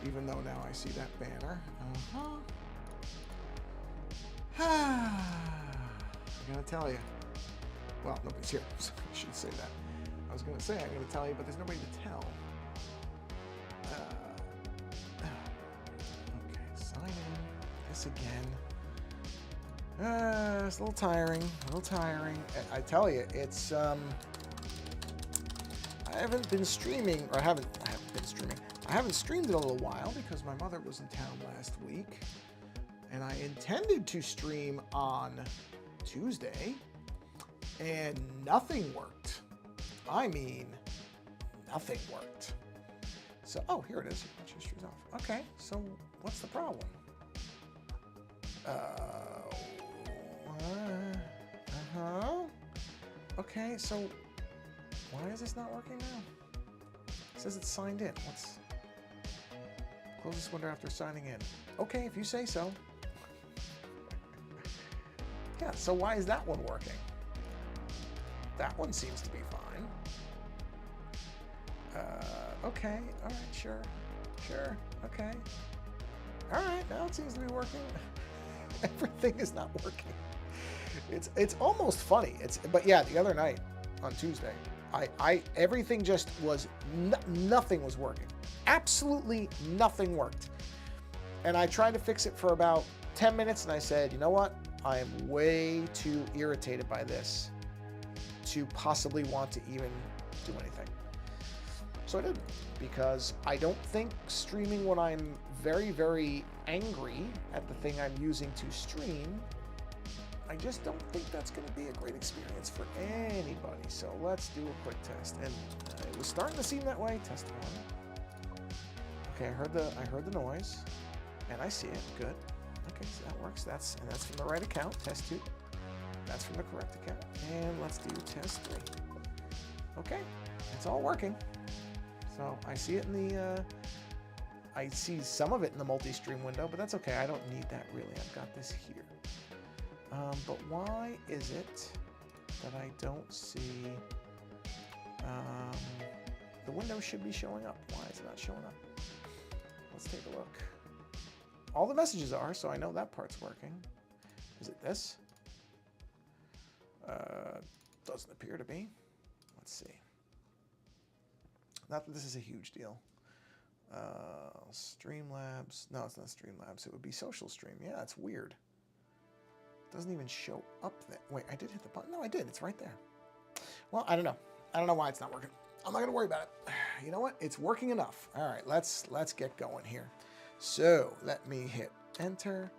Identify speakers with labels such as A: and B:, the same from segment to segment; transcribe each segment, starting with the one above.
A: even though now I see that banner. I'm gonna tell you. Well, nobody's here, so I should say that. I was gonna say I'm gonna tell you, but there's nobody to tell. Okay, sign in. This again. It's a little tiring. I tell you, it's I haven't been streaming, or I haven't been streaming. I haven't streamed in a little while because my mother was in town last week, and I intended to stream on Tuesday, and nothing worked. I mean, nothing worked. So, oh, here it is. Registry's off. Okay, so what's the problem? Okay, so why is this not working now? It says it's signed in. Let's close this window after signing in. Okay, if you say so. Yeah, so why is that one working? That one seems to be fine. Okay, all right, sure, okay. All right, now it seems to be working. Everything is not working. It's almost funny. But yeah, the other night on Tuesday, everything just was nothing was working. Absolutely nothing worked. And I tried to fix it for about 10 minutes, and I said, you know what? I am way too irritated by this to possibly want to even do anything. So I didn't, because I don't think streaming when I'm very, very angry at the thing I'm using to stream, I just don't think that's going to be a great experience for anybody. So let's do a quick test. And it was starting to seem that way. Test one. Okay, I heard the noise, and I see it. Good. Okay, so that works. That's from the right account. Test 2. That's from the correct account. And let's do test 3. Okay, it's all working. So I see it in the, I see some of it in the multi-stream window, but that's okay. I don't need that really. I've got this here. But why is it that I don't see, the window should be showing up. Why is it not showing up? Let's take a look. All the messages are, so I know that part's working. Is it this? Doesn't appear to be. Let's see. Not that this is a huge deal. Streamlabs. No, it's not Streamlabs. It would be Social Stream. Yeah, it's weird. It doesn't even show up there. Wait, I did hit the button. No, I did. It's right there. Well, I don't know. I don't know why it's not working. I'm not going to worry about it. You know what? It's working enough. All right, let's get going here. So let me hit enter,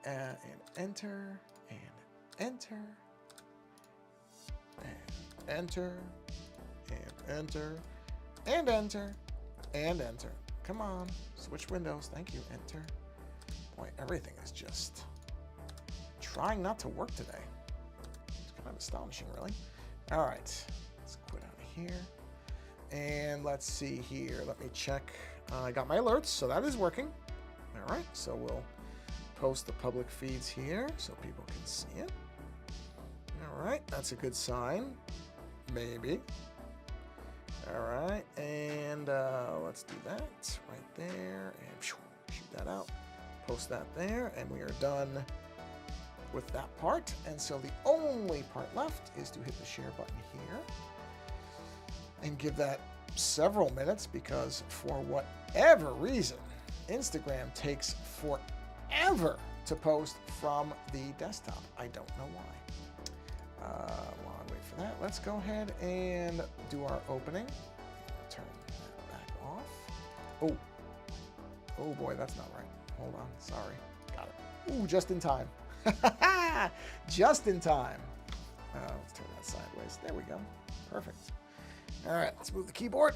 A: and enter, and enter, and enter, and enter, and enter, and enter. Come on, switch windows. Thank you. Enter. Boy, everything is just trying not to work today. It's kind of astonishing, really. All right, let's quit out of here. And let's see here. Let me check. I got my alerts, so that is working. All right, so we'll post the public feeds here so people can see it. All right, that's a good sign. Maybe. All right, and let's do that right there, and shoot that out. Post that there, and we are done with that part. And so the only part left is to hit the share button here and give that several minutes, because for whatever reason, Instagram takes forever to post from the desktop. I don't know why. While I wait for that, let's go ahead and do our opening. Turn that back off. Oh boy, that's not right. Hold on, sorry. Got it. Ooh, just in time. Just in time. Let's turn that sideways. There we go. Perfect. All right, let's move the keyboard.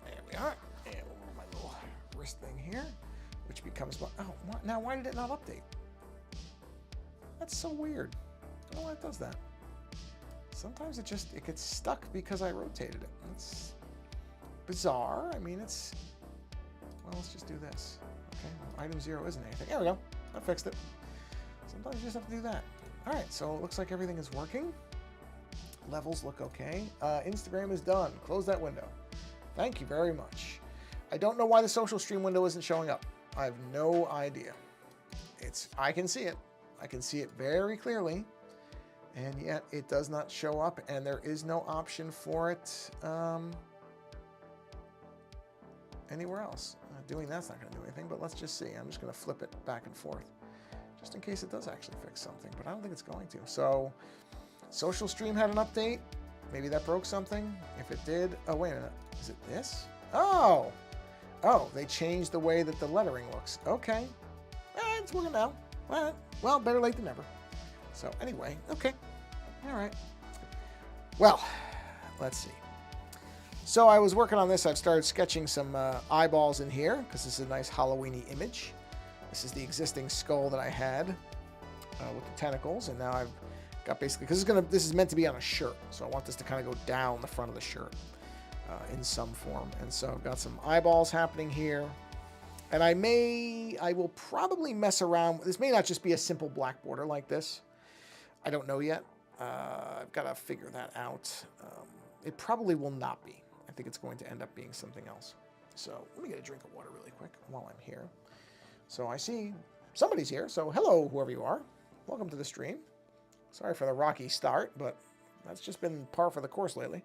A: There we are. And we'll move my little wrist thing here, which becomes, oh, now why did it not update? That's so weird. I don't know why it does that. Sometimes it gets stuck because I rotated it. It's bizarre. I mean, well, let's just do this. Okay, well, item 0 isn't anything. There we go. I fixed it. Sometimes you just have to do that. All right, so it looks like everything is working. Levels look okay. Instagram is done. Close that window. Thank you very much. I don't know why the social stream window isn't showing up. I have no idea. I can see it. I can see it very clearly. And yet it does not show up, and there is no option for it anywhere else. Doing that's not going to do anything, but let's just see. I'm just going to flip it back and forth just in case it does actually fix something, but I don't think it's going to. So social stream had an update. Maybe that broke something. If it did, oh, wait a minute. Is it this? Oh, they changed the way that the lettering looks. Okay. It's working now. All right. Well, better late than never. So anyway, okay. All right. Well, let's see. So I was working on this. I've started sketching some eyeballs in here because this is a nice Halloween-y image. This is the existing skull that I had with the tentacles, and now I've got basically, because this is meant to be on a shirt, so I want this to kind of go down the front of the shirt in some form. And so I've got some eyeballs happening here, and I will probably mess around. This may not just be a simple black border like this. I don't know yet. I've got to figure that out. It probably will not be. I think it's going to end up being something else. So let me get a drink of water really quick while I'm here. So I see somebody's here. So hello, whoever you are. Welcome to the stream. Sorry for the rocky start, but that's just been par for the course lately.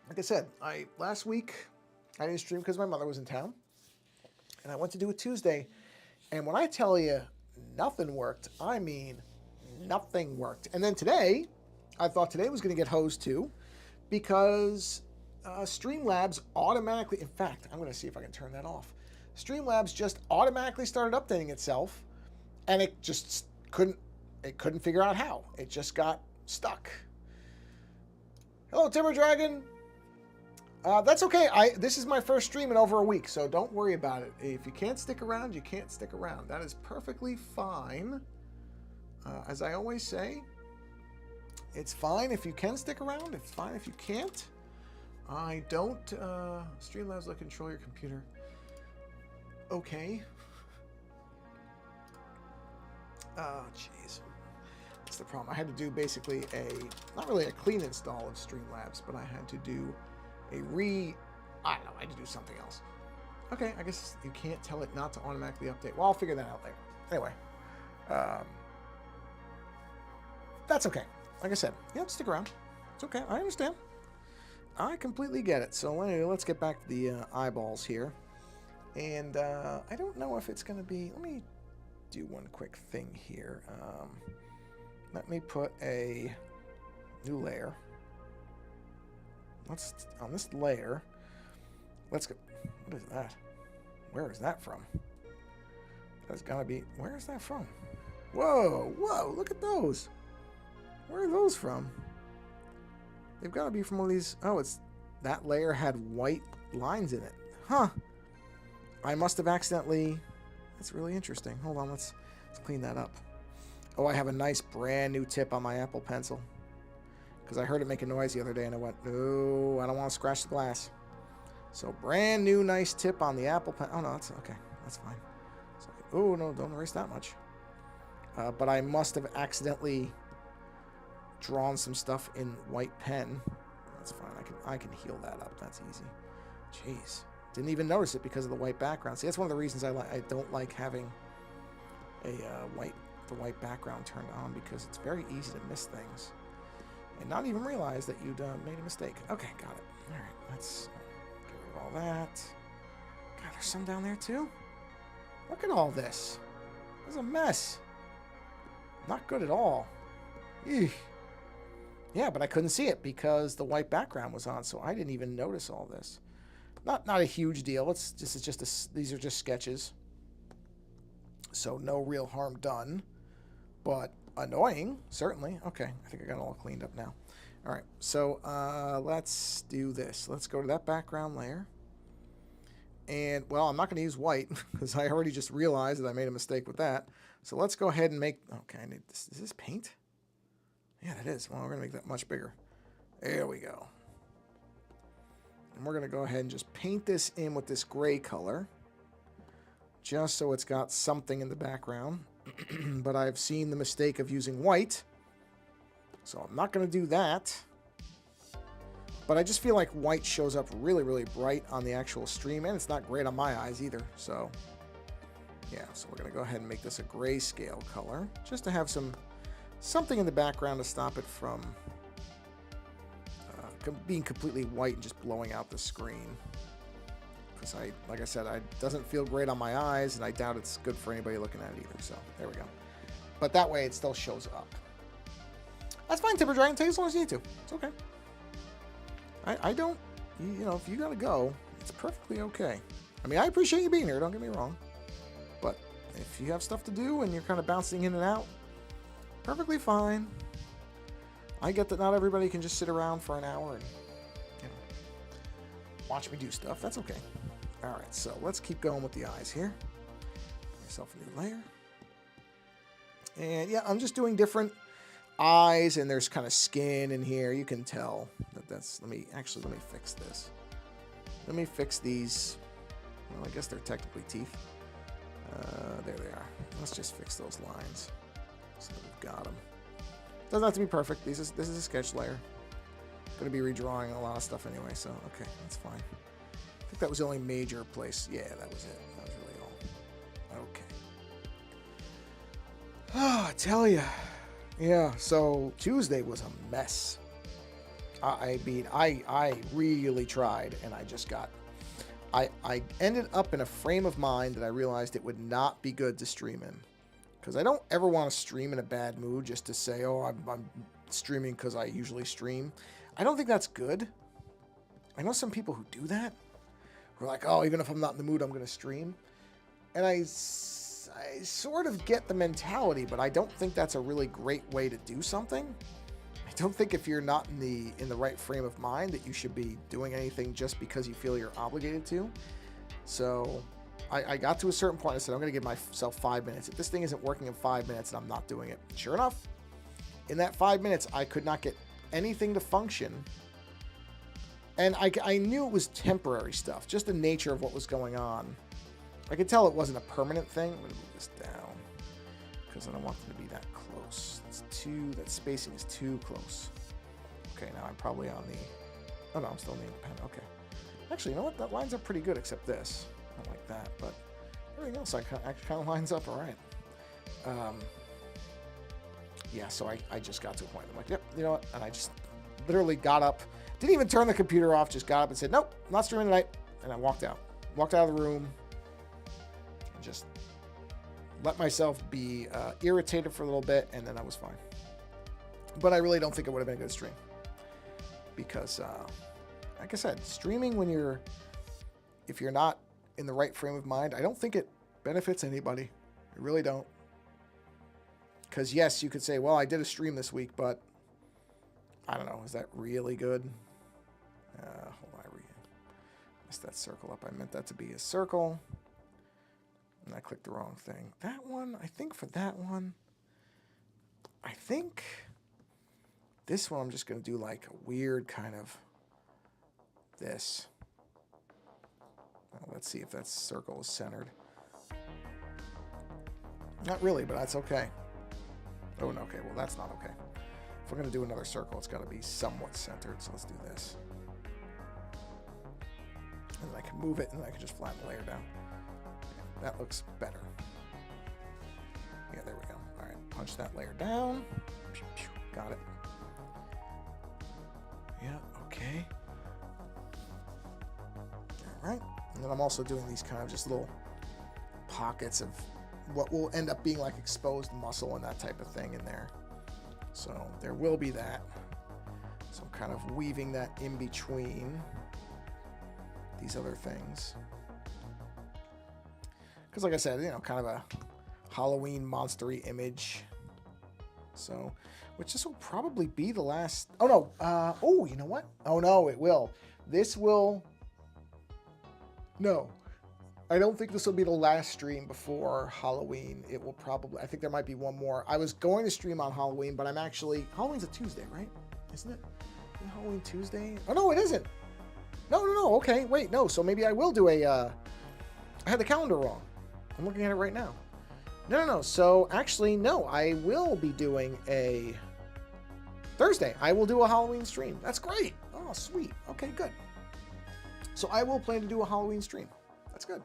A: Like I said, last week I didn't stream because my mother was in town. And I went to do it Tuesday. And when I tell you nothing worked, I mean nothing worked. And then today, I thought today was going to get hosed too, because Streamlabs automatically, in fact, I'm going to see if I can turn that off. Streamlabs just automatically started updating itself, and it just couldn't figure out how. It just got stuck. Hello, Timber Dragon. That's okay. This is my first stream in over a week, so don't worry about it. If you can't stick around, you can't stick around. That is perfectly fine. As I always say, it's fine if you can stick around. It's fine if you can't. I don't... Streamlabs let control your computer. Okay. Oh, jeez. That's the problem. I had to do basically not really a clean install of Streamlabs, but I had to do I don't know, I had to do something else. Okay, I guess you can't tell it not to automatically update. Well, I'll figure that out later. Anyway. That's okay. Like I said, yeah, stick around. It's okay. I understand. I completely get it. So let's get back to the eyeballs here. And I don't know if it's going to be... Let me do one quick thing here. Let me put a new layer. On this layer, let's go... What is that? Where is that from? That's got to be... Where is that from? Whoa, whoa, look at those. Where are those from? They've got to be from one of these... Oh, that layer had white lines in it. Huh. I must have accidentally... That's really interesting. Hold on, let's clean that up. Oh, I have a nice brand new tip on my Apple Pencil. Because I heard it make a noise the other day and I went, no, I don't want to scratch the glass. So brand new nice tip on the Apple Pen. Oh, no, that's okay. That's fine. So, oh, no, don't erase that much. But I must have accidentally drawn some stuff in white pen. That's fine. I can heal that up. That's easy. Jeez. Didn't even notice it because of the white background. See, that's one of the reasons I don't like having the white background turned on, because it's very easy to miss things and not even realize that you'd made a mistake. Okay, got it. All right, let's get rid of all that. God, there's some down there too. Look at all this. This is a mess. Not good at all. Eesh. Yeah, but I couldn't see it because the white background was on, so I didn't even notice all this. Not a huge deal. These are just sketches, so no real harm done, but annoying certainly. Okay, I think I got it all cleaned up now. All right, so let's do this. Let's go to that background layer, and well, I'm not going to use white because I already just realized that I made a mistake with that. So let's go ahead and make. Okay, I need this. Is this paint? Yeah, that is. Well, we're going to make that much bigger. There we go. And we're going to go ahead and just paint this in with this gray color, just so it's got something in the background. But I've seen the mistake of using white, so I'm not going to do that. But I just feel like white shows up really, really bright on the actual stream, and it's not great on my eyes either. So, yeah, so we're going to go ahead and make this a grayscale color, just to have something in the background to stop it from being completely white and just blowing out the screen. Because like I said, it doesn't feel great on my eyes, and I doubt it's good for anybody looking at it either. So, there we go. But that way, it still shows up. That's fine, Timber Dragon. Take as long as you need to. It's okay. I don't, you know, if you gotta go, it's perfectly okay. I mean, I appreciate you being here, don't get me wrong. But if you have stuff to do and you're kind of bouncing in and out, perfectly fine. I get that not everybody can just sit around for an hour and, you know, watch me do stuff. That's okay. All right, so let's keep going with the eyes here. Get myself a new layer. And yeah, I'm just doing different eyes, and there's kind of skin in here. You can tell that that's, let me fix this. Let me fix these. Well, I guess they're technically teeth. There they are. Let's just fix those lines so that we've got them. Doesn't have to be perfect. This is a sketch layer. Going to be redrawing a lot of stuff anyway, so okay, that's fine. I think that was the only major place. Yeah, that was it. That was really all. Okay. Oh, I tell you. Yeah, so Tuesday was a mess. I mean, I really tried, and I just got... I ended up in a frame of mind that I realized it would not be good to stream in. Because I don't ever want to stream in a bad mood just to say, oh, I'm streaming because I usually stream. I don't think that's good. I know some people who do that. Who are like, oh, even if I'm not in the mood, I'm going to stream. And I sort of get the mentality, but I don't think that's a really great way to do something. I don't think if you're not in the right frame of mind that you should be doing anything just because you feel you're obligated to. So I got to a certain point. I said, I'm going to give myself 5 minutes. If this thing isn't working in 5 minutes, then I'm not doing it. Sure enough, in that 5 minutes, I could not get anything to function. And I knew it was temporary stuff, just the nature of what was going on. I could tell it wasn't a permanent thing. I'm going to move this down because I don't want them to be that close. That spacing is too close. Okay, now I'm probably on the... Oh, no, I'm still in the pen. Okay. Actually, you know what? That lines up pretty good, except this. I don't like that, but everything else actually kind of lines up all right. Yeah, so I just got to a point. I'm like, yep, you know what? And I just literally got up. Didn't even turn the computer off. Just got up and said, nope, I'm not streaming tonight. And I walked out. Walked out of the room. And just let myself be irritated for a little bit, and then I was fine. But I really don't think it would have been a good stream. Because, like I said, streaming if you're not in the right frame of mind, I don't think it benefits anybody. I really don't. Because, yes, you could say, well, I did a stream this week, but I don't know. Is that really good? Hold on. I messed that circle up. I meant that to be a circle. And I clicked the wrong thing. That one, I think for that one, I think this one I'm just going to do like a weird kind of this. Well, let's see if that circle is centered. Not really, but that's okay. Oh, no, okay. Well, that's not okay. If we're going to do another circle, it's got to be somewhat centered. So let's do this. And then I can move it, and then I can just flatten the layer down. That looks better. Yeah, there we go. All right, punch that layer down. Got it. Yeah, okay. All right. And then I'm also doing these kind of just little pockets of what will end up being like exposed muscle and that type of thing in there. So there will be that. So I'm kind of weaving that in between these other things. Because like I said, you know, kind of a Halloween monstery image. So, which this will probably be the last... Oh, no. Oh, you know what? Oh, no, it will. This will... No. I don't think this will be the last stream before Halloween. It will probably... I think there might be one more. I was going to stream on Halloween, but I'm actually... Halloween's a Tuesday, right? Isn't it? Isn't Halloween Tuesday? Oh, no, it isn't. No. Okay, wait, no. So maybe I will do a... I had the calendar wrong. I'm looking at it right now. No. So, actually, no. I will be doing a... Thursday. I will do a Halloween stream. That's great. Oh, Oh, sweet. Okay, good. So I will plan to do a Halloween stream. That's good.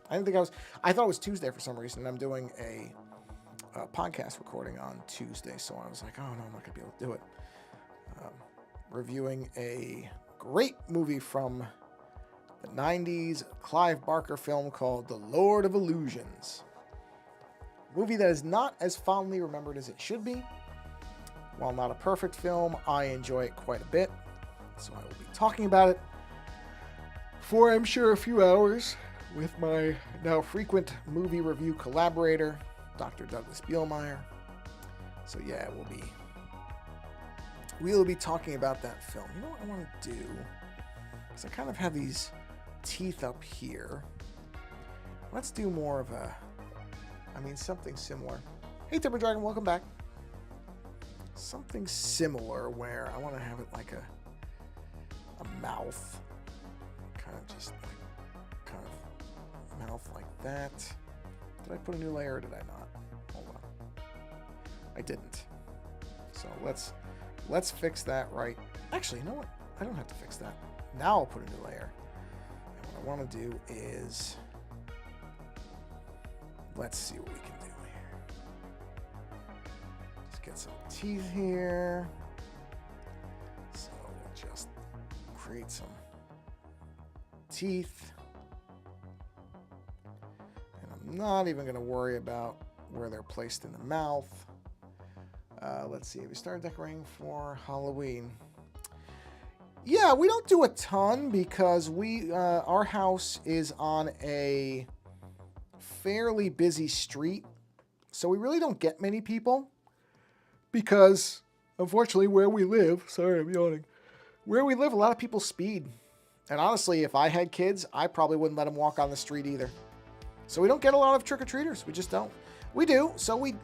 A: I didn't think I thought it was Tuesday for some reason. And I'm doing a podcast recording on Tuesday. So I was like, oh, no, I'm not going to be able to do it. Reviewing a great movie from the 90s, Clive Barker film called The Lord of Illusions. A movie that is not as fondly remembered as it should be. While not a perfect film, I enjoy it quite a bit. So I will be talking about it for, I'm sure, a few hours with my now frequent movie review collaborator, Dr. Douglas Bielmeyer. So yeah, we'll be talking about that film. You know what I want to do? Because I kind of have these teeth up here. Let's do more of something similar. Hey, Timber Dragon, welcome back. Something similar where I want to have it like a mouth. Kind of mouth like that. Did I put a new layer or did I not? Hold on. I didn't. So let's fix that right. Actually, you know what? I don't have to fix that. Now I'll put a new layer. And what I want to do is, let's see what we can do here. Let's get some teeth here. So we'll just create some teeth. And I'm not even going to worry about where they're placed in the mouth. Let's see. We started decorating for Halloween. Yeah, we don't do a ton because our house is on a fairly busy street. So we really don't get many people because, unfortunately, where we live, sorry, I'm yawning. Where we live, a lot of people speed. And honestly, if I had kids, I probably wouldn't let them walk on the street either. So we don't get a lot of trick-or-treaters. We just don't. We do. So we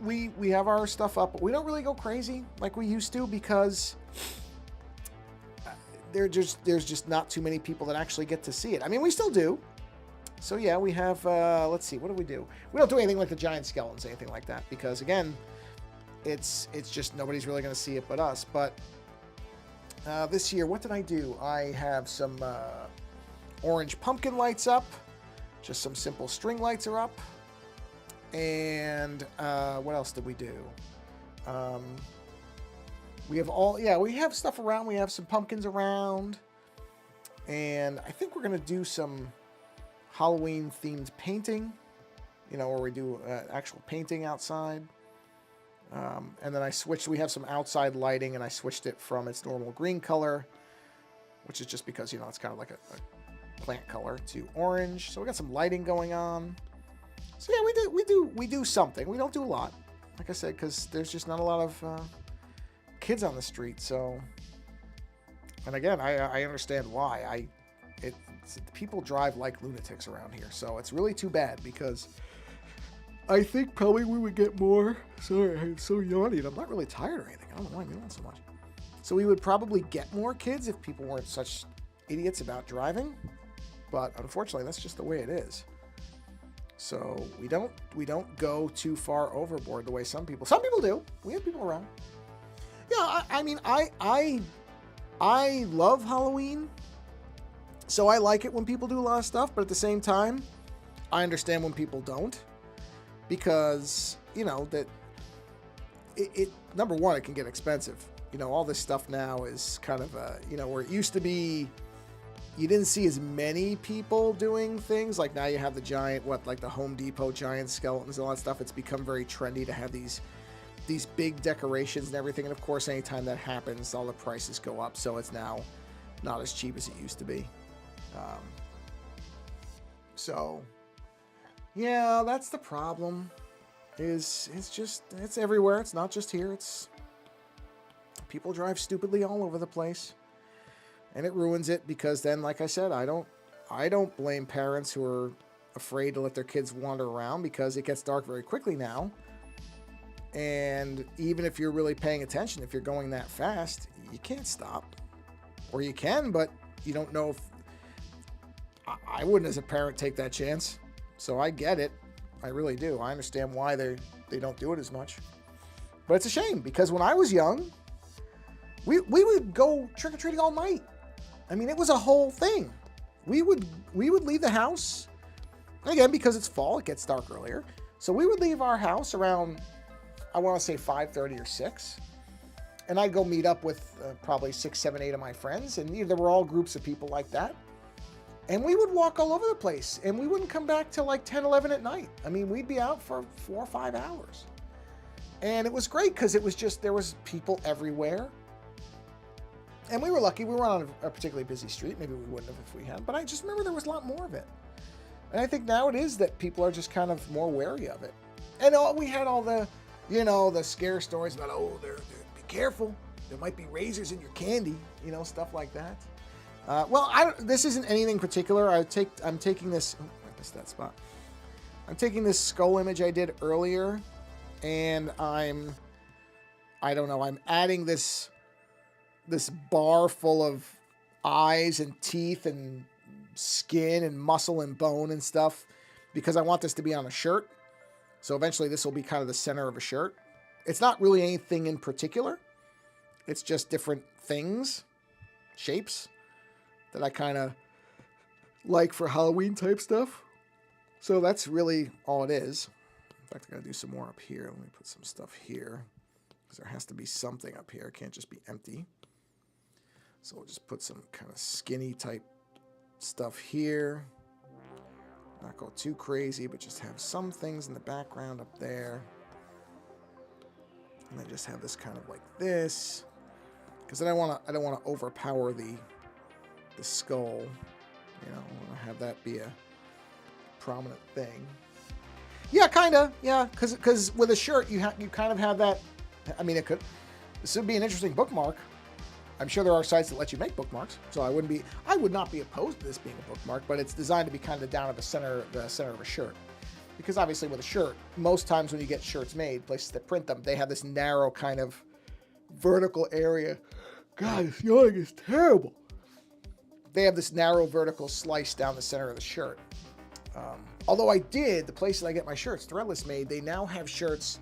A: have our stuff up, but we don't really go crazy like we used to because there's just not too many people that actually get to see it. I mean, we still do. So yeah, we have, let's see, what do we do? We don't do anything like the giant skeletons, anything like that, because again, it's just nobody's really going to see it but us. But this year, what did I do? I have some orange pumpkin lights up. Just some simple string lights are up. And what else did we do? We have stuff around. We have some pumpkins around. And I think we're going to do some Halloween themed painting, where we do actual painting outside. And then we have some outside lighting and I switched it from its normal green color, which is just because, it's kind of like a plant color, to orange. So we got some lighting going on. So yeah, we do something. We don't do a lot, like I said, because there's just not a lot of kids on the street. So, and again, I understand why. People drive like lunatics around here, so it's really too bad because I think probably we would get more. Sorry, I'm so yawny. I'm not really tired or anything. I don't know why I'm yawning so much. So we would probably get more kids if people weren't such idiots about driving. But unfortunately, that's just the way it is. So we don't go too far overboard the way some people do. We have people around. Yeah, I mean, I love Halloween. So I like it when people do a lot of stuff, but at the same time, I understand when people don't. Because, that it number one, it can get expensive. All this stuff now is kind of, where it used to be, you didn't see as many people doing things. Like now you have the giant, like the Home Depot giant skeletons and all that stuff. It's become very trendy to have these big decorations and everything. And of course, anytime that happens, all the prices go up. So it's now not as cheap as it used to be. So yeah, that's the problem. It's everywhere. It's not just here. It's people drive stupidly all over the place. And it ruins it because then, like I said, I don't blame parents who are afraid to let their kids wander around because it gets dark very quickly now. And even if you're really paying attention, if you're going that fast, you can't stop. Or you can, but you don't know if... I wouldn't as a parent take that chance. So I get it. I really do. I understand why they don't do it as much. But it's a shame because when I was young, we would go trick-or-treating all night. I mean, it was a whole thing. We would leave the house, again, because it's fall, it gets dark earlier. So we would leave our house around, I want to say 5:30 or 6. And I'd go meet up with probably 6, 7, 8 of my friends. And there were all groups of people like that. And we would walk all over the place. And we wouldn't come back till like 10, 11 at night. I mean, we'd be out for 4 or 5 hours. And it was great because it was just, there was people everywhere. And we were lucky. We weren't on a particularly busy street. Maybe we wouldn't have if we had. But I just remember there was a lot more of it. And I think now it is that people are just kind of more wary of it. And we had all the, the scare stories about, be careful. There might be razors in your candy, stuff like that. This isn't anything particular. I'm taking this, I missed that spot. I'm taking this skull image I did earlier, and I'm adding this bar full of eyes and teeth and skin and muscle and bone and stuff because I want this to be on a shirt. So eventually this will be kind of the center of a shirt. It's not really anything in particular. It's just different things, shapes that I kind of like for Halloween type stuff. So that's really all it is. In fact, I got to do some more up here. Let me put some stuff here because there has to be something up here. It can't just be empty. So we'll just put some kind of skinny type stuff here. Not go too crazy, but just have some things in the background up there. And then just have this kind of like this. Because I don't want to overpower the skull. I want to have that be a prominent thing. Yeah, kind of. Yeah, because with a shirt, you kind of have that. I mean, this would be an interesting bookmark. I'm sure there are sites that let you make bookmarks, so I would not be opposed to this being a bookmark, but it's designed to be kind of down at the center of a shirt. Because obviously with a shirt, most times when you get shirts made, places that print them, they have this narrow kind of vertical area. God, this yawning is terrible. They have this narrow vertical slice down the center of the shirt. Although the places I get my shirts, Threadless made, they now have shirts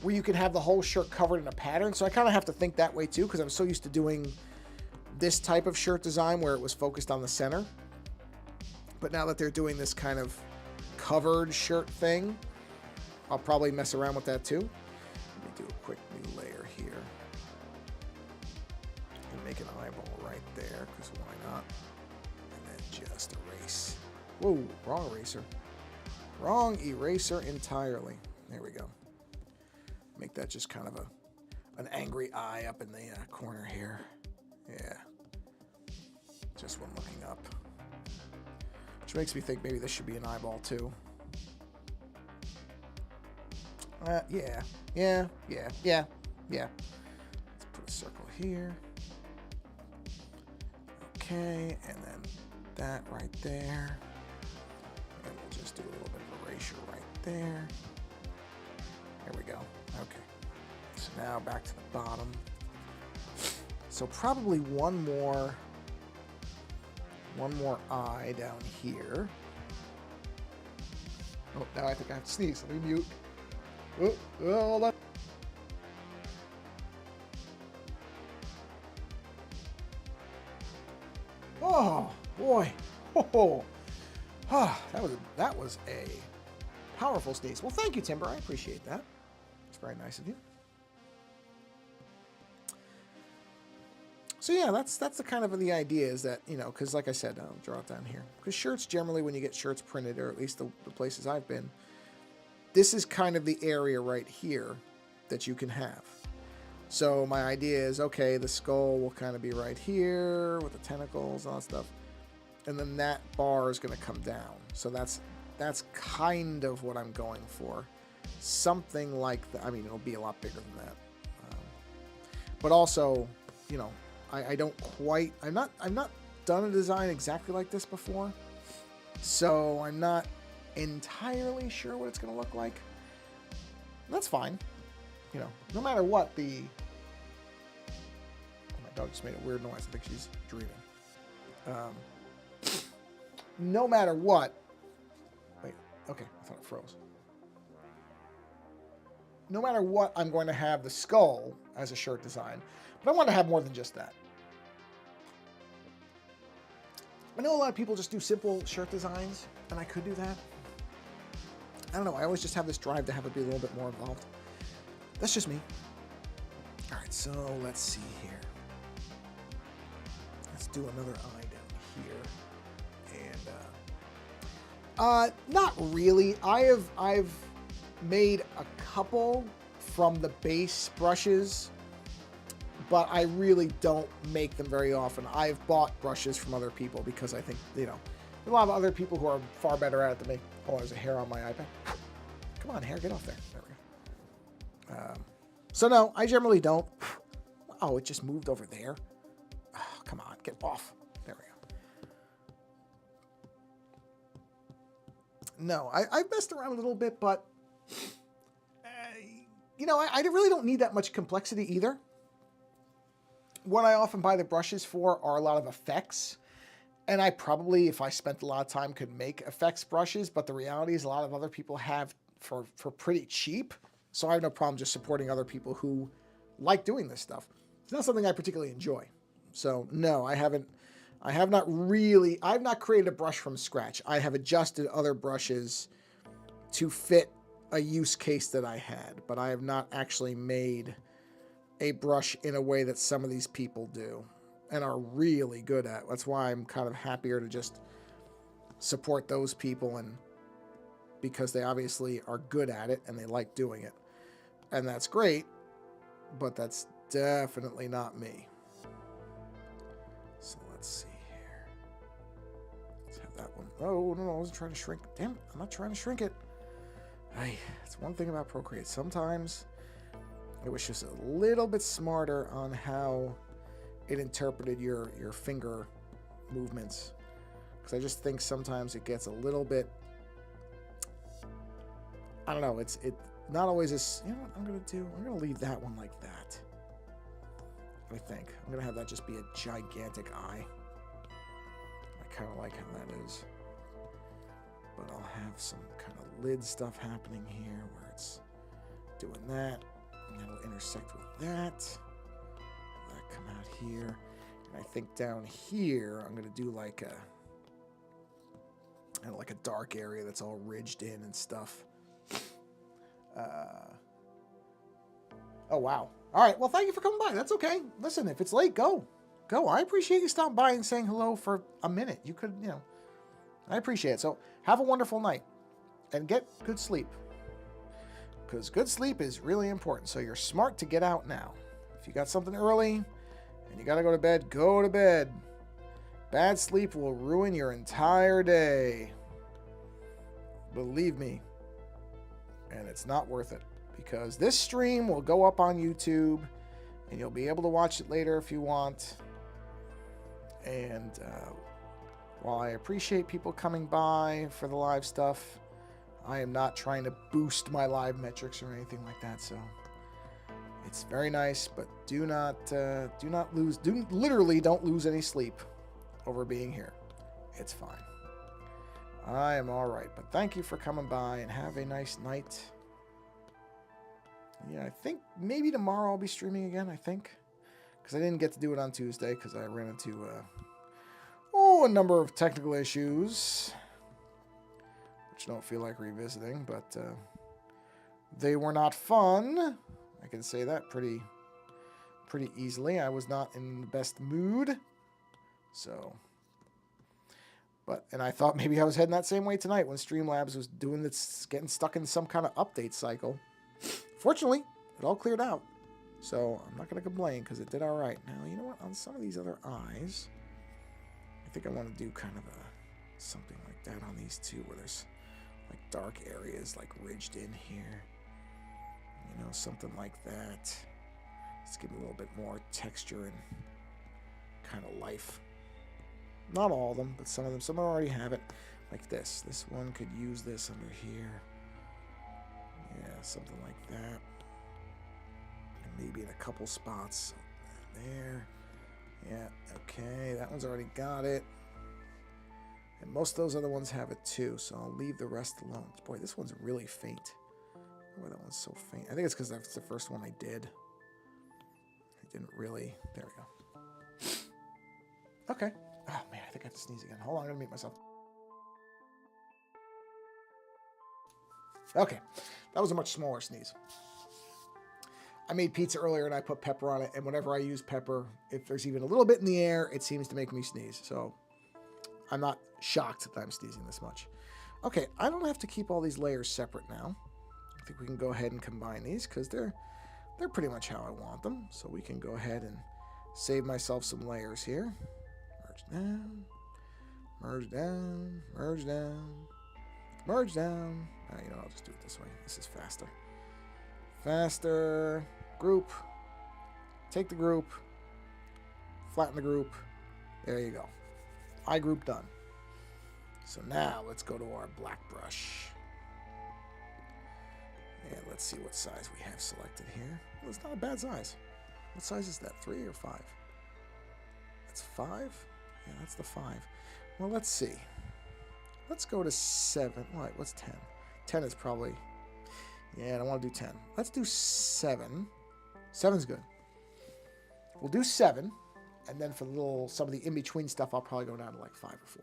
A: where you can have the whole shirt covered in a pattern. So I kind of have to think that way too, because I'm so used to doing this type of shirt design where it was focused on the center. But now that they're doing this kind of covered shirt thing, I'll probably mess around with that too. Let me do a quick new layer here. And make an eyeball right there, because why not? And then just erase. Whoa, wrong eraser. Wrong eraser entirely. There we go. Make that just kind of an angry eye up in the corner here. Yeah. Just one looking up. Which makes me think maybe this should be an eyeball too. Yeah. Let's put a circle here. Okay, and then that right there. And we'll just do a little bit of erasure right there. There we go. Okay. So now back to the bottom. So probably one more eye down here. Oh, now I think I have to sneeze. Let me mute. Oh, hold on. Oh boy. Oh, that was a powerful sneeze. Well, thank you, Timber. I appreciate that. It's very nice of you. So yeah, that's the kind of the idea is that, because like I said, I'll draw it down here. Because shirts, generally when you get shirts printed, or at least the places I've been, this is kind of the area right here that you can have. So my idea is, okay, the skull will kind of be right here with the tentacles and all that stuff. And then that bar is going to come down. So that's kind of what I'm going for. Something like that. I mean, it'll be a lot bigger than that. But also, I don't quite, I've not done a design exactly like this before. So I'm not entirely sure what it's going to look like. That's fine. No matter what oh, my dog just made a weird noise. I think she's dreaming. No matter what, wait, okay, I thought it froze. No matter what, I'm going to have the skull as a shirt design, but I want to have more than just that. I know a lot of people just do simple shirt designs, and I could do that. I don't know. I always just have this drive to have it be a little bit more involved. That's just me. All right, so let's see here. Let's do another eye down here. And not really. I've made a couple from the base brushes, but I really don't make them very often. I've bought brushes from other people because I think, you know, a lot of other people who are far better at it than me. Oh, there's a hair on my iPad. Come on, hair, get off there. There we go. So no, I generally don't. Oh, it just moved over there. Oh, come on, get off. There we go. No, I've messed around a little bit, but, you know, I really don't need that much complexity either. What I often buy the brushes for are a lot of effects. And I probably, if I spent a lot of time, could make effects brushes. But the reality is a lot of other people have for pretty cheap. So I have no problem just supporting other people who like doing this stuff. It's not something I particularly enjoy. So no, I've not created a brush from scratch. I have adjusted other brushes to fit a use case that I had. But I have not actually made a brush in a way that some of these people do and are really good at. That's why I'm kind of happier to just support those people, and because they obviously are good at it and they like doing it. And that's great, but that's definitely not me. So let's see here. Let's have that one. Oh, no, I wasn't trying to shrink. Damn it, I'm not trying to shrink it. It's one thing about Procreate. Sometimes it was just a little bit smarter on how it interpreted your finger movements. Because I just think sometimes it gets a little bit, I don't know, it not always is, you know what I'm going to do? I'm going to leave that one like that. I think. I'm going to have that just be a gigantic eye. I kind of like how that is. But I'll have some kind of lid stuff happening here where it's doing that. And that'll intersect with that. That come out here. And I think down here, I'm going to do like a dark area that's all ridged in and stuff. Oh, wow. All right. Well, thank you for coming by. That's okay. Listen, if it's late, go. Go. I appreciate you stopping by and saying hello for a minute. You could, you know, I appreciate it. So have a wonderful night and get good sleep. Because good sleep is really important. So you're smart to get out now. If you got something early and you got to go to bed, go to bed. Bad sleep will ruin your entire day. Believe me. And it's not worth it. Because this stream will go up on YouTube. And you'll be able to watch it later if you want. And while I appreciate people coming by for the live stuff, I am not trying to boost my live metrics or anything like that. So it's very nice, but literally don't lose any sleep over being here. It's fine. I am all right, but thank you for coming by and have a nice night. Yeah, I think maybe tomorrow I'll be streaming again, I think. Because I didn't get to do it on Tuesday because I ran into a number of technical issues, which I don't feel like revisiting, but they were not fun. I can say that pretty easily. I was not in the best mood. So, and I thought maybe I was heading that same way tonight when Streamlabs was doing this, getting stuck in some kind of update cycle. Fortunately, it all cleared out. So I'm not going to complain because it did all right. Now, you know what? On some of these other eyes, I think I want to do kind of something like that on these two where there's like dark areas like ridged in here. You know, something like that. Let's give it a little bit more texture and kind of life. Not all of them, but some of them. Some already have it. Like this. This one could use this under here. Yeah, something like that. And maybe in a couple spots. There. Yeah, okay. That one's already got it. And most of those other ones have it too, so I'll leave the rest alone. Boy, this one's really faint. Oh, that one's so faint. I think it's because that's the first one I did. I didn't really... There we go. Okay. Oh man, I think I have to sneeze again. Hold on, I'm gonna mute myself. Okay, that was a much smaller sneeze. I made pizza earlier and I put pepper on it, and whenever I use pepper, if there's even a little bit in the air, it seems to make me sneeze. So I'm not shocked that I'm sneezing this much. Okay, I don't have to keep all these layers separate now. I think we can go ahead and combine these because they're pretty much how I want them. So we can go ahead and save myself some layers here. Merge down, merge down, merge down, merge down. You know, I'll just do it this way. This is faster. Faster. Group. Take the group. Flatten the group. There you go. Eye group done. So now let's go to our black brush. And let's see what size we have selected here. Well, it's not a bad size. What size is that? 3 or 5? That's 5? Yeah, that's the 5. Well, let's see. Let's go to 7. What? What's 10? 10 is probably... Yeah, I don't want to do 10. Let's do 7. 7's good. We'll do 7. And then for some of the in-between stuff, I'll probably go down to like 5 or 4.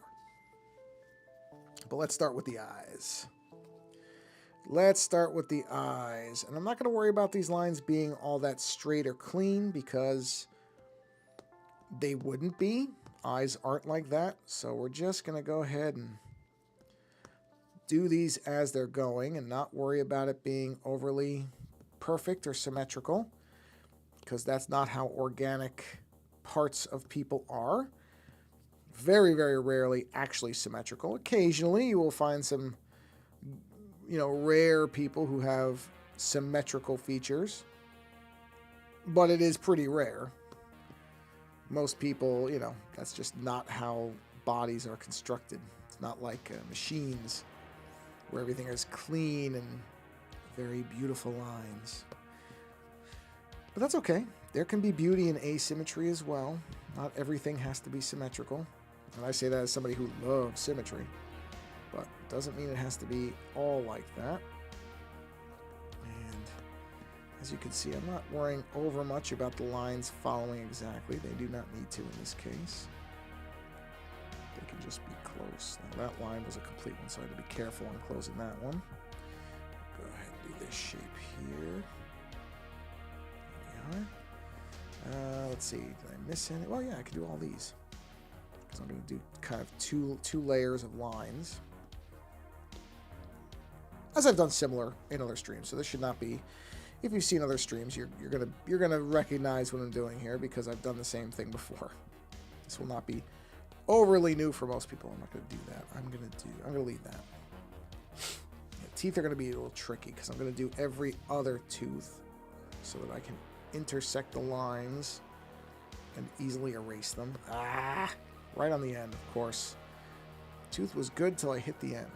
A: But let's start with the eyes. Let's start with the eyes. And I'm not going to worry about these lines being all that straight or clean because they wouldn't be. Eyes aren't like that. So we're just going to go ahead and do these as they're going and not worry about it being overly perfect or symmetrical because that's not how organic parts of people are. Very, very rarely actually symmetrical. Occasionally you will find some, rare people who have symmetrical features, but it is pretty rare. Most people, that's just not how bodies are constructed. It's not like machines where everything is clean and very beautiful lines. But that's okay. There can be beauty in asymmetry as well. Not everything has to be symmetrical. And I say that as somebody who loves symmetry. But it doesn't mean it has to be all like that. And as you can see, I'm not worrying over much about the lines following exactly. They do not need to in this case. They can just be close. Now that line was a complete one, so I had to be careful on closing that one. Go ahead and do this shape here. There we are. Let's see, did I miss any? Well, yeah, I can do all these. Because I'm going to do kind of two layers of lines. As I've done similar in other streams. So this should not be, if you've seen other streams, you're gonna recognize what I'm doing here because I've done the same thing before. This will not be overly new for most people. I'm not going to do that. I'm going to leave that. Yeah, teeth are going to be a little tricky because I'm going to do every other tooth so that I can intersect the lines and easily erase them. Right on the end, of course. Tooth was good till I hit the end.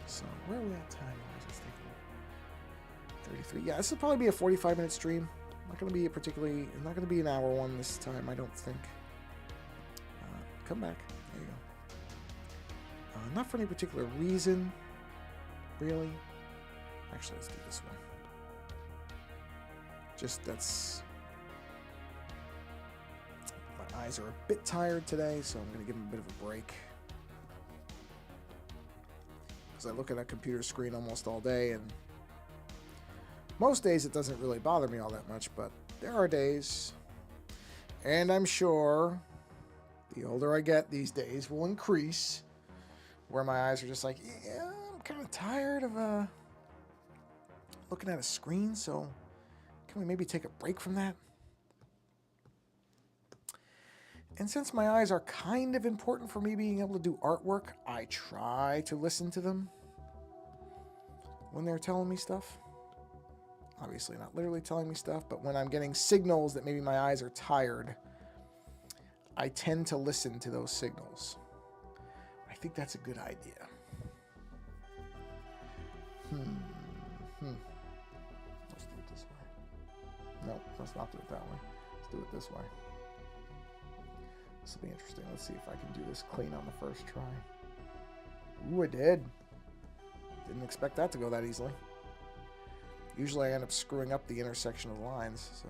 A: So where are we at time-wise? Let's take a look. 33. Yeah, this will probably be a 45-minute stream. Not going to be not going to be an hour one this time, I don't think. Come back. There you go. Not for any particular reason, really. Actually, let's do this one. Just that's... My eyes are a bit tired today, so I'm going to give them a bit of a break. Because I look at a computer screen almost all day, and most days it doesn't really bother me all that much, but there are days, and I'm sure the older I get these days will increase, where my eyes are just like, yeah, I'm kind of tired of looking at a screen, so can we maybe take a break from that? And since my eyes are kind of important for me being able to do artwork, I try to listen to them when they're telling me stuff. Obviously not literally telling me stuff, but when I'm getting signals that maybe my eyes are tired, I tend to listen to those signals. I think that's a good idea. Let's do it this way. No, let's not do it that way. Let's do it this way. This will be interesting. Let's see if I can do this clean on the first try. Ooh, I did. Didn't expect that to go that easily. Usually I end up screwing up the intersection of the lines, so...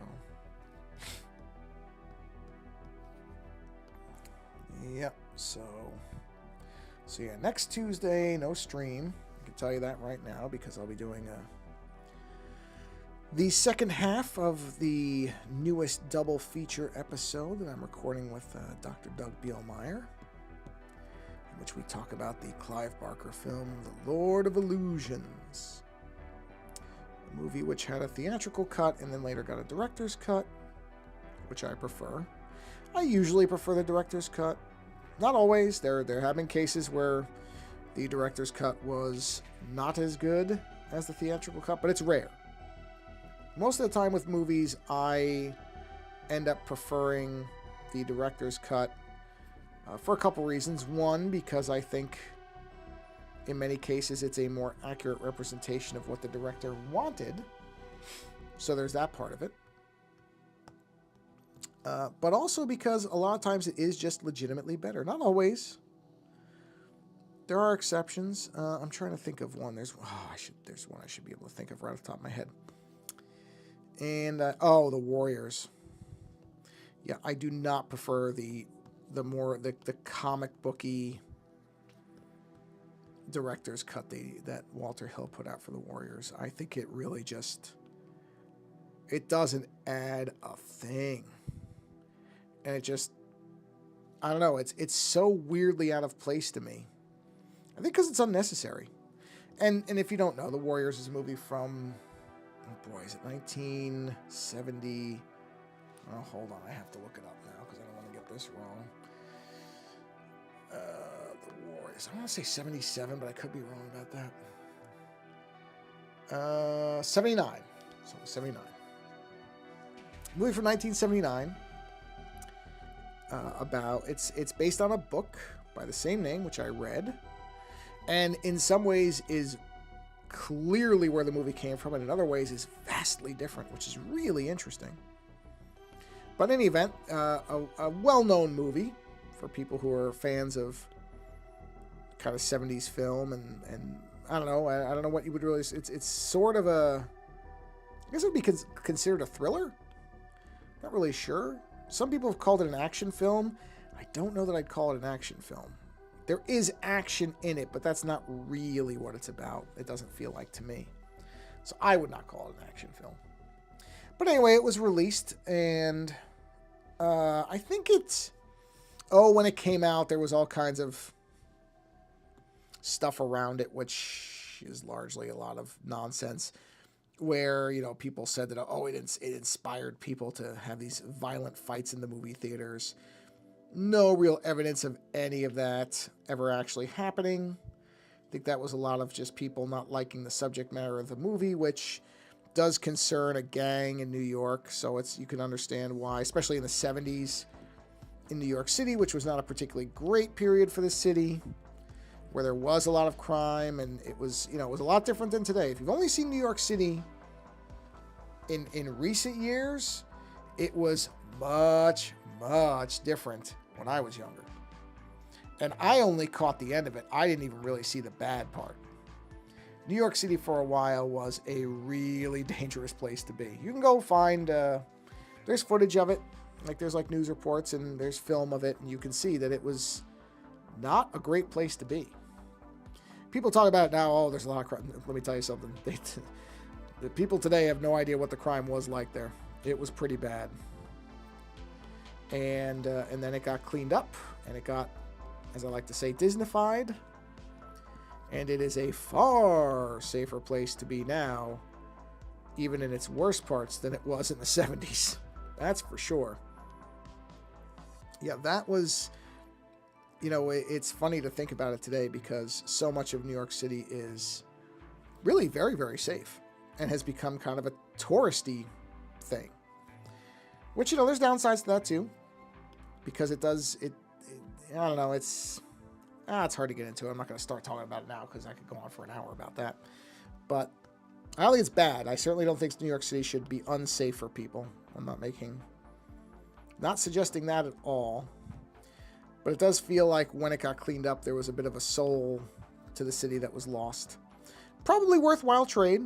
A: Yep. So yeah, next Tuesday, no stream. I can tell you that right now because I'll be doing the second half of the newest double feature episode that I'm recording with Dr. Doug Bielmeyer, in which we talk about the Clive Barker film, The Lord of Illusions. A movie which had a theatrical cut and then later got a director's cut, which I prefer. I usually prefer the director's cut. Not always. There have been cases where the director's cut was not as good as the theatrical cut, but it's rare. Most of the time with movies, I end up preferring the director's cut for a couple reasons. One, because I think in many cases it's a more accurate representation of what the director wanted. So there's that part of it. But also because a lot of times it is just legitimately better. Not always. There are exceptions. I'm trying to think of one. There's one I should be able to think of right off the top of my head. And The Warriors. Yeah, I do not prefer the comic booky director's cut that Walter Hill put out for The Warriors. I think it really it doesn't add a thing. And it just, I don't know, it's so weirdly out of place to me. I think because it's unnecessary. And if you don't know, The Warriors is a movie from, oh boy, is it 1970? Oh, hold on, I have to look it up now because I don't want to get this wrong. The Warriors, I want to say 77, but I could be wrong about that. 79. So 79. Movie from 1979. It's based on a book by the same name, which I read, and in some ways is clearly where the movie came from, and in other ways is vastly different, which is really interesting. But in any event, a well-known movie for people who are fans of kind of 70s film, and I don't know, I don't know what you would really. It's sort of I guess it would be considered a thriller. Not really sure. Some people have called it an action film. I don't know that I'd call it an action film. There is action in it, but that's not really what it's about. It doesn't feel like to me. So I would not call it an action film. But anyway, it was released, and I think when it came out, there was all kinds of stuff around it, which is largely a lot of nonsense. Where, people said that, it inspired people to have these violent fights in the movie theaters. No real evidence of any of that ever actually happening. I think that was a lot of just people not liking the subject matter of the movie, which does concern a gang in New York. So you can understand why, especially in the 70s in New York City, which was not a particularly great period for the city, where there was a lot of crime, and it was a lot different than today. If you've only seen New York City in recent years, it was much, much different when I was younger. And I only caught the end of it. I didn't even really see the bad part. New York City for a while was a really dangerous place to be. You can go find, there's footage of it. There's news reports and there's film of it, and you can see that it was not a great place to be. People talk about it now, there's a lot of crime. Let me tell you something. The people today have no idea what the crime was like there. It was pretty bad. And then it got cleaned up, and it got, as I like to say, Disneyfied. And it is a far safer place to be now, even in its worst parts, than it was in the 70s. That's for sure. Yeah, that was... it's funny to think about it today because so much of New York City is really very, very safe and has become kind of a touristy thing. Which, there's downsides to that too. Because I don't know, it's hard to get into it. I'm not going to start talking about it now because I could go on for an hour about that. But I don't think it's bad. I certainly don't think New York City should be unsafe for people. I'm not suggesting that at all. But it does feel like when it got cleaned up, there was a bit of a soul to the city that was lost. Probably worthwhile trade.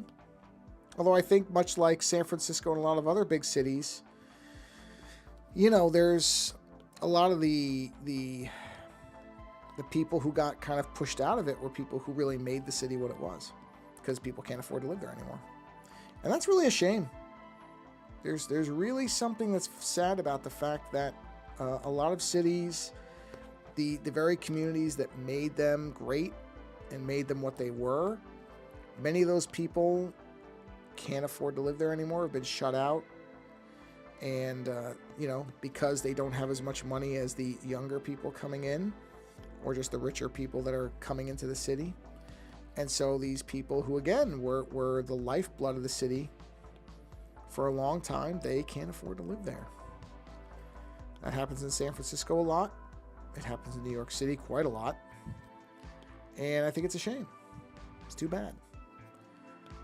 A: Although I think much like San Francisco and a lot of other big cities, there's a lot of the the people who got kind of pushed out of it were people who really made the city what it was, because people can't afford to live there anymore. And that's really a shame. There's really something that's sad about the fact that a lot of cities, the very communities that made them great and made them what they were, many of those people can't afford to live there anymore, have been shut out. And, you know, because they don't have as much money as the younger people coming in, or just the richer people that are coming into the city. And so these people who, again, were the lifeblood of the city for a long time, they can't afford to live there. That happens in San Francisco a lot. It happens in New York City quite a lot. And I think it's a shame. It's too bad.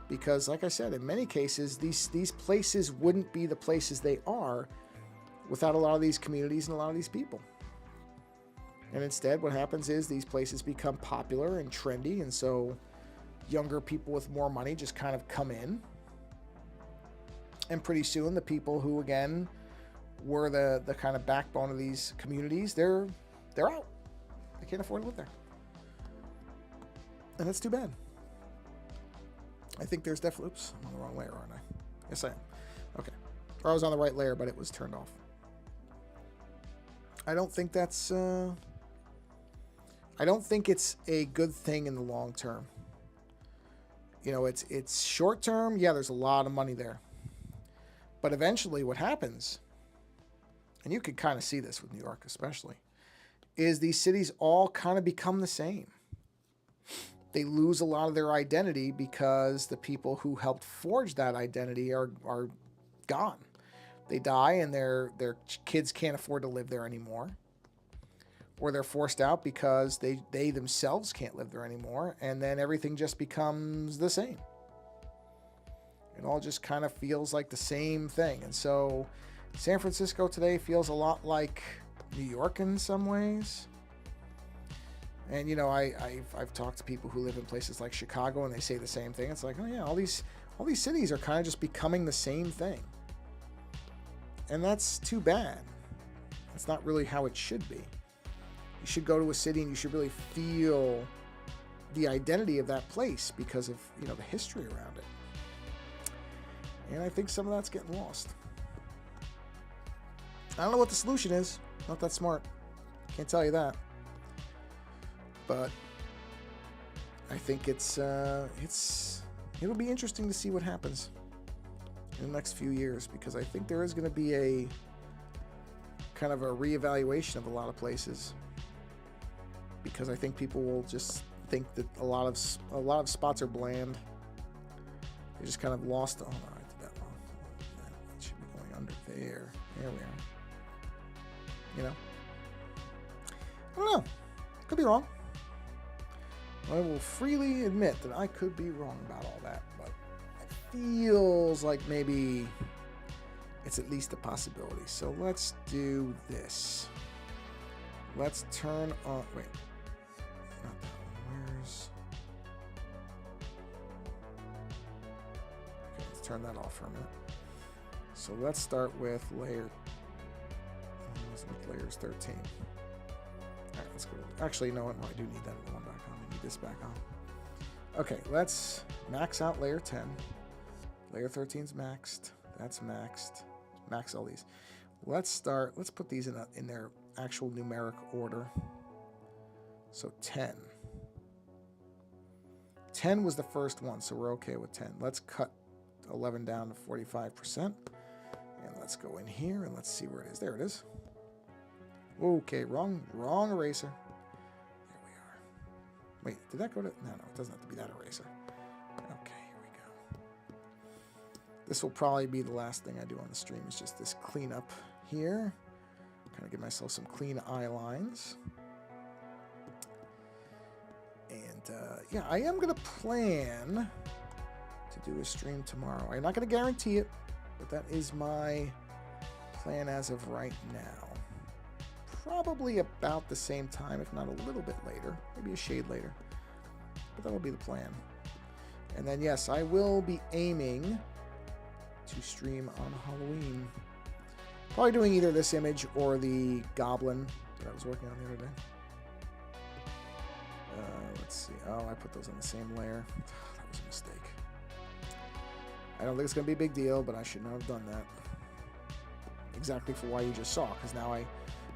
A: Because, like I said, in many cases, these places wouldn't be the places they are without a lot of these communities and a lot of these people. And instead, what happens is these places become popular and trendy, and so younger people with more money just kind of come in. And pretty soon, the people who, again, were the kind of backbone of these communities, they're out. They can't afford to live there. And that's too bad. I think there's definitely... Oops, I'm on the wrong layer, aren't I? Yes, I am. Okay. Or I was on the right layer, but it was turned off. I don't think that's... I don't think it's a good thing in the long term. You know, it's short term. Yeah, there's a lot of money there. But eventually what happens, and you can kind of see this with New York especially, is these cities all kind of become the same. They lose a lot of their identity because the people who helped forge that identity are gone. They die and their kids can't afford to live there anymore. Or they're forced out because they themselves can't live there anymore. And then everything just becomes the same. It all just kind of feels like the same thing. And so San Francisco today feels a lot like New York in some ways. And, you know, I've talked to people who live in places like Chicago, and they say the same thing. It's like, oh yeah, all these cities are kind of just becoming the same thing. And that's too bad. That's not really how it should be. You should go to a city and you should really feel the identity of that place because of, you know, the history around it. And I think some of that's getting lost. I don't know what the solution is. Not that smart. Can't tell you that. But I think it'll be interesting to see what happens in the next few years, because I think there is going to be a kind of a reevaluation of a lot of places, because I think people will just think that a lot of spots are bland. They just kind of lost. Oh no, I did that wrong. It should be going under there. There we are. You know, I don't know. Could be wrong. I will freely admit that I could be wrong about all that, but it feels like maybe it's at least a possibility. So let's do this. Let's turn on... Wait. Not that one. Where's... Okay, let's turn that off for a minute. So let's start with layer... Layers 13. Alright, let's go. Actually, you know what? No, I do need that other one back on. I need this back on. Okay, let's max out layer 10. Layer 13's maxed. That's maxed. Max all these. Let's put these in their actual numeric order. So 10. 10 was the first one, so we're okay with 10. Let's cut 11 down to 45%. And let's go in here and let's see where it is. There it is. Okay, wrong eraser. There we are. Wait, did that go to... No, it doesn't have to be that eraser. Okay, here we go. This will probably be the last thing I do on the stream, is just this cleanup here. Kind of give myself some clean eye lines. And, yeah, I am going to plan to do a stream tomorrow. I'm not going to guarantee it, but that is my plan as of right now. Probably about the same time, if not a little bit later. Maybe a shade later. But that'll be the plan. And then, yes, I will be aiming to stream on Halloween. Probably doing either this image or the goblin that I was working on the other day. Let's see. Oh, I put those on the same layer. That was a mistake. I don't think it's going to be a big deal, but I should not have done that. Exactly for why you just saw, because now I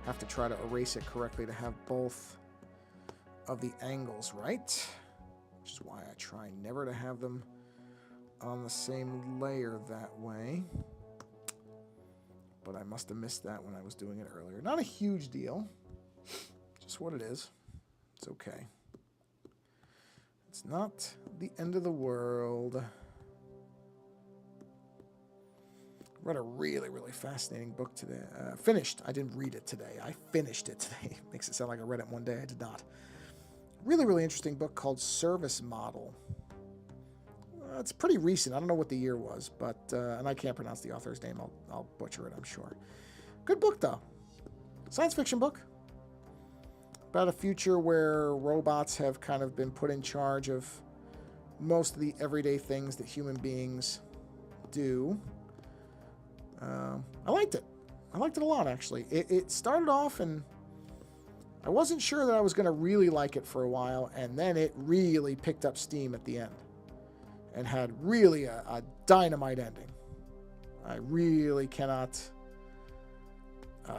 A: have to try to erase it correctly to have both of the angles right, which is why I try never to have them on the same layer that way. But I must have missed that when I was doing it earlier. Not a huge deal. Just what it is. It's okay. It's not the end of the world. I read a really, really fascinating book today. Finished. I didn't read it today. I finished it today. Makes it sound like I read it one day. I did not. Really, really interesting book called Service Model. It's pretty recent. I don't know what the year was, but and I can't pronounce the author's name. I'll butcher it, I'm sure. Good book, though. Science fiction book. About a future where robots have kind of been put in charge of most of the everyday things that human beings do. I liked it. I liked it a lot, actually. It started off, and I wasn't sure that I was going to really like it for a while, and then it really picked up steam at the end and had really a dynamite ending. I really cannot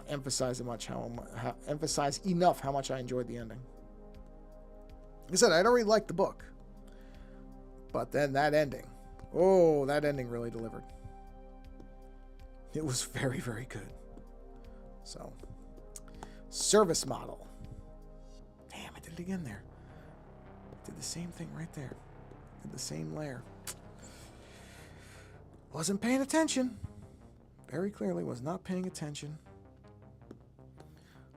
A: emphasize enough how much I enjoyed the ending. Like I said, I don't really like the book, but then that ending, oh, that ending really delivered. It was very, very good. So, Service Model. Damn, I did it again there. I did the same thing right there. Did the same layer. Wasn't paying attention. Very clearly was not paying attention.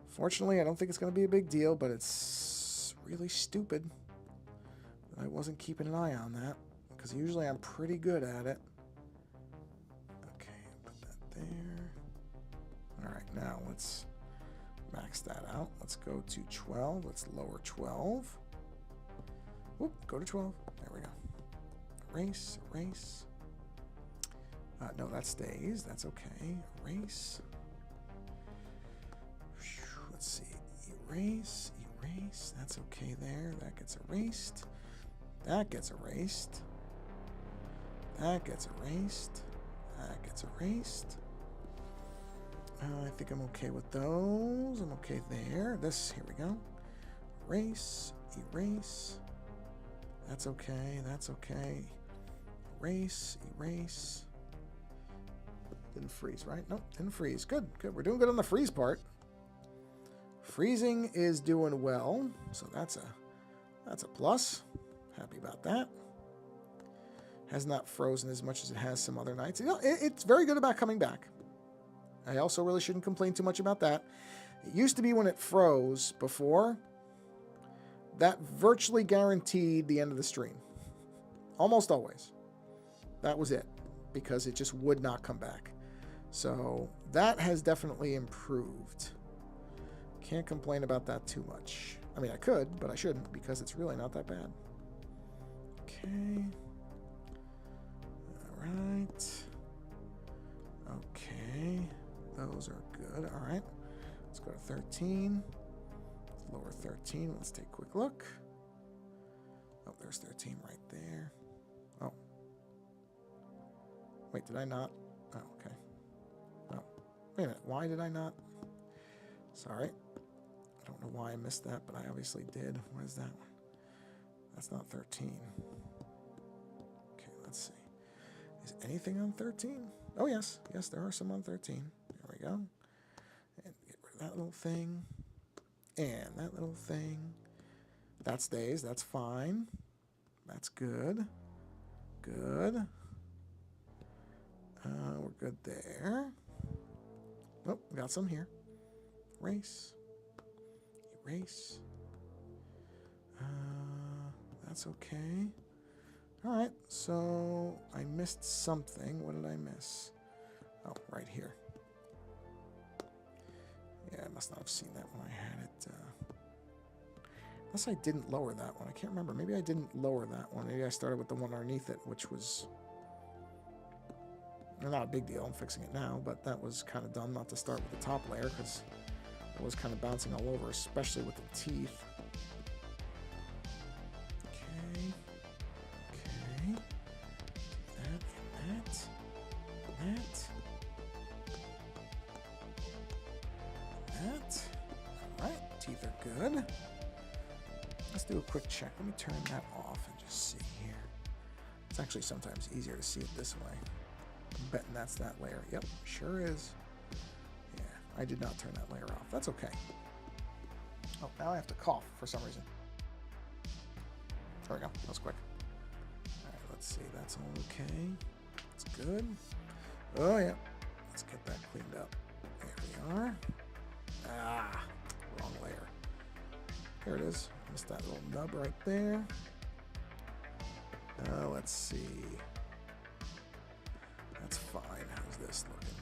A: Fortunately, I don't think it's going to be a big deal, but it's really stupid that I wasn't keeping an eye on that, because usually I'm pretty good at it. There. All right, now let's max that out. Let's go to 12. Let's lower 12. Whoop, go to 12. There we go. Erase, erase. No, that stays. That's okay. Erase. Let's see. Erase, erase. That's okay there. That gets erased. That gets erased. That gets erased. That gets erased. I think I'm okay with those. I'm okay there. This, here we go. Erase, erase. That's okay. That's okay. Erase, erase. Didn't freeze, right? Nope, didn't freeze. Good, good. We're doing good on the freeze part. Freezing is doing well, so that's a plus. Happy about that. Has not frozen as much as it has some other nights. You know, it's very good about coming back. I also really shouldn't complain too much about that. It used to be when it froze before, that virtually guaranteed the end of the stream. Almost always. That was it, because it just would not come back. So that has definitely improved. Can't complain about that too much. I mean, I could, but I shouldn't, because it's really not that bad. Okay. All right. Okay. Those are good. All right. Let's go to 13. Let's lower 13. Let's take a quick look. Oh, there's 13 right there. Oh. Wait, did I not? Oh, okay. Oh. Wait a minute. Why did I not? Sorry. I don't know why I missed that, but I obviously did. What is that one? That's not 13. Okay, let's see. Is anything on 13? Oh, yes. Yes, there are some on 13. There we go. And get rid of that little thing. And that little thing. That stays. That's fine. That's good. Good. We're good there. Oh, we got some here. Erase. Erase. That's okay. All right, so I missed something. What did I miss? Oh, right here. Yeah, I must not have seen that when I had it. Unless I didn't lower that one. I can't remember. Maybe I didn't lower that one. Maybe I started with the one underneath it, which was not a big deal. I'm fixing it now, but that was kind of dumb not to start with the top layer because it was kind of bouncing all over, especially with the teeth. do a quick check. Let me turn that off and just see here. It's actually sometimes easier to see it this way. I'm betting that's that layer. Yep, sure is. Yeah, I did not turn that layer off. That's okay. Oh, now I have to cough for some reason. There we go. That was quick. All right, let's see. That's all okay. That's good. Oh, yeah. Let's get that cleaned up. There we are. Ah, wrong layer. Here it is. Missed that little nub right there. Let's see. That's fine. How's this looking?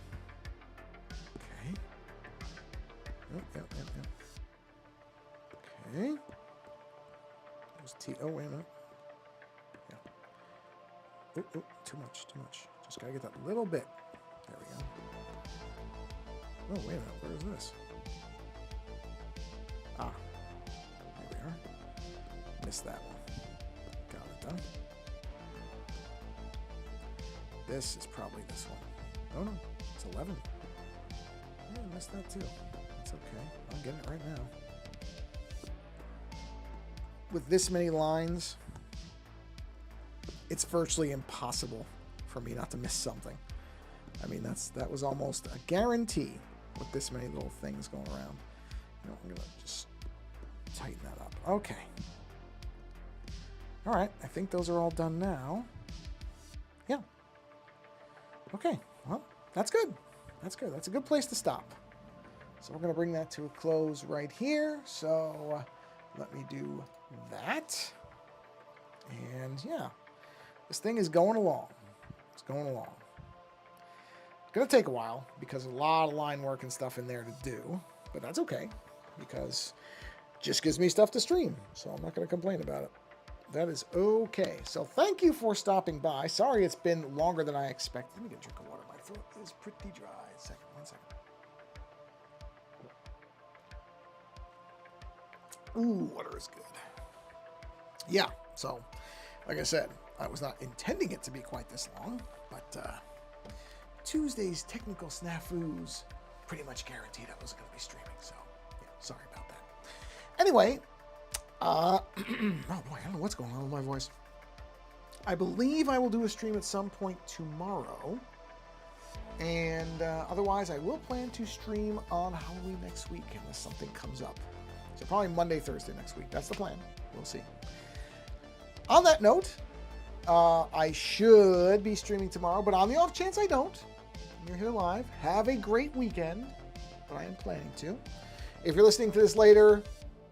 A: Okay. Oh, yep. Okay. There's Oh, wait a minute. Yeah. Oh, too much. Just gotta get that little bit. There we go. Oh, wait a minute. Where is this? Ah. There we are. Missed that one. Got it done. This is probably this one. Oh, no. It's 11. Yeah, I missed that too. It's okay. I'm getting it right now. With this many lines, it's virtually impossible for me not to miss something. I mean, that was almost a guarantee with this many little things going around. You know, I'm going to just tighten that up. Okay. All right. I think those are all done now. Yeah. Okay. Well, that's good. That's good. That's a good place to stop. So we're going to bring that to a close right here. So let me do that. And yeah, this thing is going along. It's going along. It's going to take a while because there's a lot of line work and stuff in there to do, but that's okay because it just gives me stuff to stream. So I'm not going to complain about it. That is okay. So thank you for stopping by. Sorry it's been longer than I expected. Let me get a drink of water. My throat is pretty dry. One second. Ooh, water is good. Yeah, so like I said, I was not intending it to be quite this long, but Tuesday's technical snafus pretty much guaranteed I wasn't going to be streaming, so yeah, sorry about that. Anyway, oh boy, I don't know what's going on with my voice. I believe I will do a stream at some point tomorrow, and otherwise I will plan to stream on Halloween next week unless something comes up. So probably Monday, Thursday next week. That's the plan. We'll see. On that note, I should be streaming tomorrow, but on the off chance I don't, you're here live. Have a great weekend, but I am planning to. If you're listening to this later,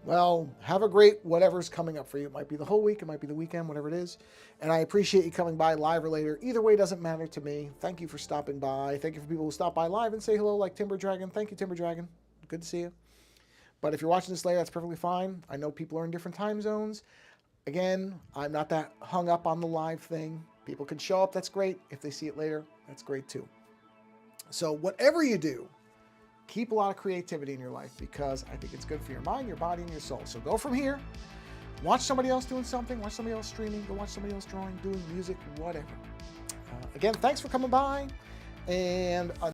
A: well, have a great whatever's coming up for you. It might be the whole week. It might be the weekend, whatever it is. And I appreciate you coming by live or later. Either way doesn't matter to me. Thank you for stopping by. Thank you for people who stop by live and say hello like Timber Dragon. Thank you, Timber Dragon. Good to see you. But if you're watching this later, that's perfectly fine. I know people are in different time zones. Again, I'm not that hung up on the live thing. People can show up. That's great. If they see it later, that's great too. So whatever you do, keep a lot of creativity in your life because I think it's good for your mind, your body, and your soul. So go from here. Watch somebody else doing something. Watch somebody else streaming. Go watch somebody else drawing, doing music, whatever. Again, thanks for coming by. And